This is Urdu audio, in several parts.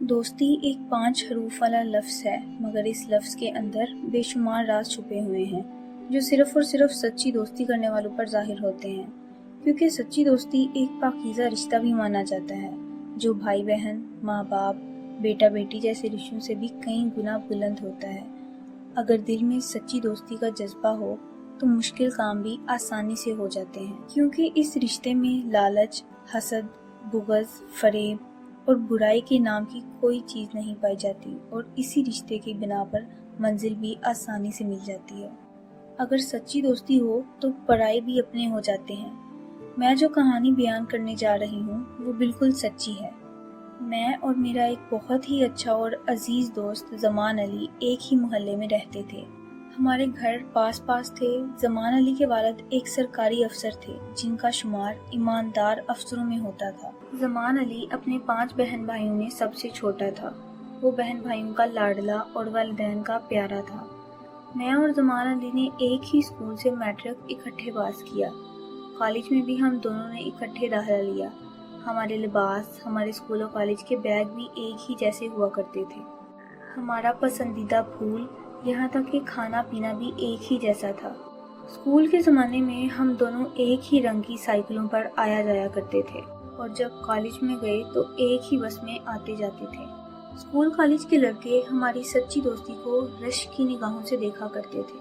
دوستی ایک 5 حروف والا لفظ ہے، مگر اس لفظ کے اندر بے شمار راز چھپے ہوئے ہیں جو صرف اور صرف سچی دوستی کرنے والوں پر ظاہر ہوتے ہیں، کیونکہ سچی دوستی ایک پاکیزہ رشتہ بھی مانا جاتا ہے جو بھائی بہن، ماں باپ، بیٹا بیٹی جیسے رشتوں سے بھی کئی گنا بلند ہوتا ہے۔ اگر دل میں سچی دوستی کا جذبہ ہو تو مشکل کام بھی آسانی سے ہو جاتے ہیں، کیونکہ اس رشتے میں لالچ، حسد، بغض، فریب اور برائی کے نام کی کوئی چیز نہیں پائی جاتی، اور اسی رشتے کی بنا پر منزل بھی آسانی سے مل جاتی ہے۔ اگر سچی دوستی ہو تو پرائے بھی اپنے ہو جاتے ہیں۔ میں جو کہانی بیان کرنے جا رہی ہوں وہ بالکل سچی ہے۔ میں اور میرا ایک بہت ہی اچھا اور عزیز دوست زمان علی ایک ہی محلے میں رہتے تھے۔ ہمارے گھر پاس پاس تھے۔ زمان علی کے والد ایک سرکاری افسر تھے جن کا شمار ایماندار افسروں میں ہوتا تھا۔ زمان علی اپنے 5 بہن بھائیوں میں سب سے چھوٹا تھا۔ وہ بہن بھائیوں کا لاڈلا اور والدین کا پیارا تھا۔ میں اور زمان علی نے ایک ہی اسکول سے میٹرک اکٹھے پاس کیا۔ کالج میں بھی ہم دونوں نے اکٹھے داخلہ لیا۔ ہمارے لباس، ہمارے اسکول اور کالج کے بیگ بھی ایک ہی جیسے ہوا کرتے تھے۔ ہمارا پسندیدہ پھول، یہاں تک کہ کھانا پینا بھی ایک ہی جیسا تھا۔ اسکول کے زمانے میں ہم دونوں ایک ہی رنگ کی سائیکلوں پر آیا جایا کرتے تھے، اور جب کالج میں گئے تو ایک ہی بس میں آتے جاتے تھے۔ اسکول کالج کے لڑکے ہماری سچی دوستی کو رشک کی نگاہوں سے دیکھا کرتے تھے۔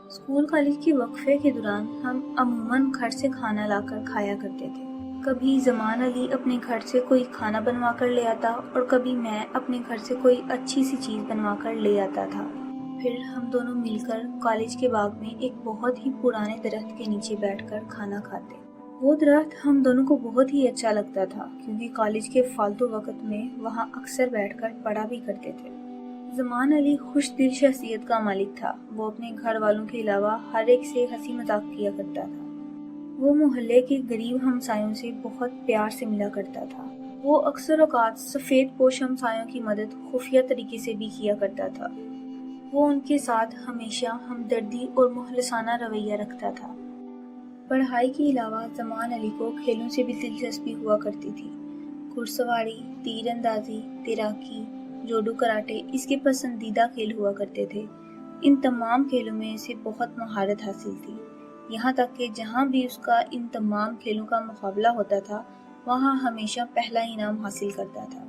اسکول کالج کے وقفے کے دوران ہم عموماً گھر سے کھانا لا کر کھایا کرتے تھے۔ کبھی زمان علی اپنے گھر سے کوئی کھانا بنوا کر لے آتا اور کبھی میں اپنے گھر سے کوئی اچھی سی چیز بنوا کر لے آتا تھا۔ پھر ہم دونوں مل کر کالج کے باغ میں ایک بہت ہی پرانے درخت کے نیچے بیٹھ کر کھانا کھاتے۔ وہ درخت ہم دونوں کو بہت ہی اچھا لگتا تھا، کیونکہ کالج کے فالتو وقت میں وہاں اکثر بیٹھ کر پڑھا بھی کرتے تھے۔ زمان علی خوش دل شخصیت کا مالک تھا۔ وہ اپنے گھر والوں کے علاوہ ہر ایک سے ہنسی مذاق کیا کرتا تھا۔ وہ محلے کے غریب ہمسایوں سے بہت پیار سے ملا کرتا تھا۔ وہ اکثر اوقات سفید پوش ہمسایوں کی مدد خفیہ طریقے سے بھی کیا کرتا تھا۔ وہ ان کے ساتھ ہمیشہ ہمدردی اور مخلصانہ رویہ رکھتا تھا۔ پڑھائی کے علاوہ زمان علی کو کھیلوں سے بھی دلچسپی ہوا کرتی تھی۔ گھڑ سواری، تیر اندازی، تیراکی، جوڈو کراٹے اس کے پسندیدہ کھیل ہوا کرتے تھے۔ ان تمام کھیلوں میں اسے بہت مہارت حاصل تھی، یہاں تک کہ جہاں بھی اس کا ان تمام کھیلوں کا مقابلہ ہوتا تھا وہاں ہمیشہ پہلا انعام حاصل کرتا تھا۔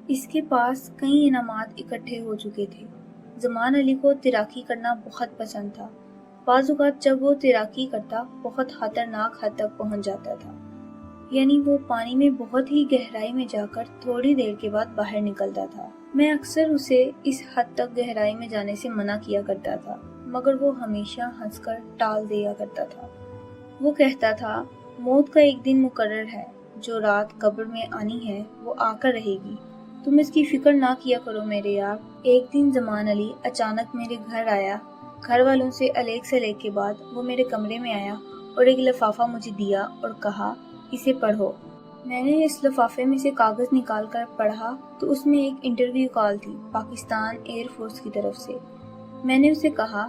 اس کے پاس کئی انعامات اکٹھے ہو چکے تھے۔ زمان علی کو تیراکی کرنا بہت پسند تھا۔ بعض اوقات جب وہ تیراکی کرتا بہت خطرناک حد تک پہنچ جاتا تھا، یعنی وہ پانی میں بہت ہی گہرائی میں جا کر تھوڑی دیر کے بعد باہر نکلتا تھا۔ میں اکثر اسے اس حد تک گہرائی میں جانے سے منع کیا کرتا تھا، مگر وہ ہمیشہ ہنس کر ٹال دیا کرتا تھا۔ وہ کہتا تھا، موت کا ایک دن مقرر ہے، جو رات قبر میں آنی ہے وہ آ کر رہے گی، تم اس کی فکر نہ کیا کرو میرے یار۔ ایک دن زمان علی اچانک میرے گھر آیا۔ گھر والوں سے علیگ سلیگ کے بعد وہ میرے کمرے میں آیا اور ایک لفافہ مجھے دیا اور کہا، اسے پڑھو۔ میں نے اس لفافے میں سے کاغذ نکال کر پڑھا تو اس میں ایک انٹرویو کال تھی پاکستان ایئر فورس کی طرف سے۔ میں نے اسے کہا،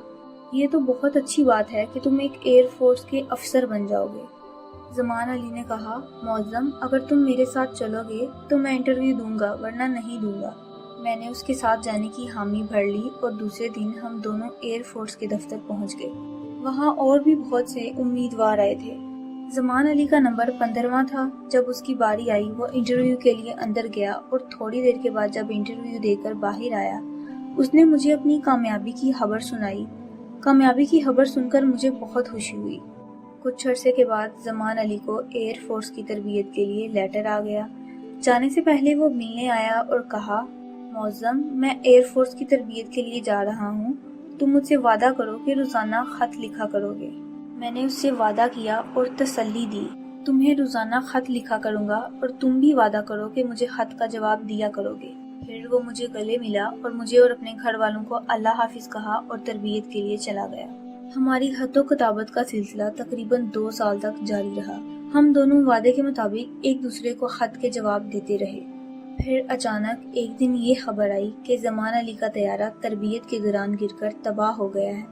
یہ تو بہت اچھی بات ہے کہ تم ایک ایئر فورس کے افسر بن جاؤ گے۔ زمان علی نے کہا، معظم اگر تم میرے ساتھ چلو گے تو میں انٹرویو دوں گا، ورنہ نہیں دوں گا۔ میں نے اس کے ساتھ جانے کی حامی بھر لی اور دوسرے دن ہم دونوں ایئر فورس کے دفتر پہنچ گئے۔ وہاں اور بھی بہت سے امیدوار آئے تھے۔ زمان علی کا نمبر 15واں تھا۔ جب اس کی باری آئی وہ انٹرویو کے لیے اندر گیا اور تھوڑی دیر کے بعد جب انٹرویو دے کر باہر آیا اس نے مجھے اپنی کامیابی کی خبر سنائی۔ کامیابی کی خبر سن کر مجھے بہت خوشی ہوئی۔ کچھ عرصے کے بعد زمان علی کو ایئر فورس کی تربیت کے لیے لیٹر آ گیا۔ جانے سے پہلے وہ ملنے آیا اور کہا، معظم میں ایئر فورس کی تربیت کے لیے جا رہا ہوں، تم مجھ سے وعدہ کرو کہ روزانہ خط لکھا کرو گے۔ میں نے اس سے وعدہ کیا اور تسلی دی، تمہیں روزانہ خط لکھا کروں گا اور تم بھی وعدہ کرو کہ مجھے خط کا جواب دیا کرو گے۔ پھر وہ مجھے گلے ملا اور مجھے اور اپنے گھر والوں کو اللہ حافظ کہا اور تربیت کے لیے چلا گیا۔ ہماری خط و کتابت کا سلسلہ تقریباً 2 سال تک جاری رہا۔ ہم دونوں وعدے کے مطابق ایک دوسرے کو خط کے جواب دیتے رہے۔ پھر اچانک ایک دن یہ خبر آئی کہ زمان علی کا طیارہ تربیت کے دوران گر کر تباہ ہو گیا ہے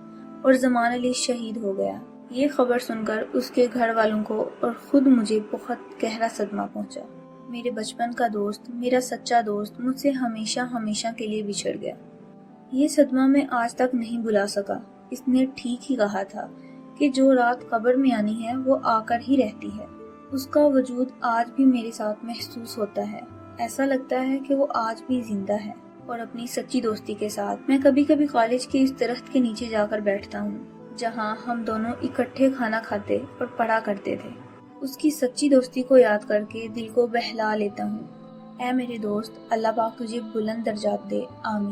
اور زمان علی شہید ہو گیا۔ یہ خبر سن کر اس کے گھر والوں کو اور خود مجھے بہت گہرا صدمہ پہنچا۔ میرے بچپن کا دوست، میرا سچا دوست مجھ سے ہمیشہ ہمیشہ کے لیے بچھڑ گیا۔ یہ صدمہ میں آج تک نہیں بھلا سکا۔ اس نے ٹھیک ہی کہا تھا کہ جو رات قبر میں آنی ہے وہ آ کر ہی رہتی ہے۔ اس کا وجود آج بھی میرے ساتھ محسوس ہوتا ہے۔ ایسا لگتا ہے کہ وہ آج بھی زندہ ہے۔ اور اپنی سچی دوستی کے ساتھ میں کبھی کبھی کالج کے اس درخت کے نیچے جا کر بیٹھتا ہوں جہاں ہم دونوں اکٹھے کھانا کھاتے اور پڑھا کرتے تھے۔ اس کی سچی دوستی کو یاد کر کے دل کو بہلا لیتا ہوں۔ اے میرے دوست، اللہ پاک تجھے بلند درجات دے، آمین۔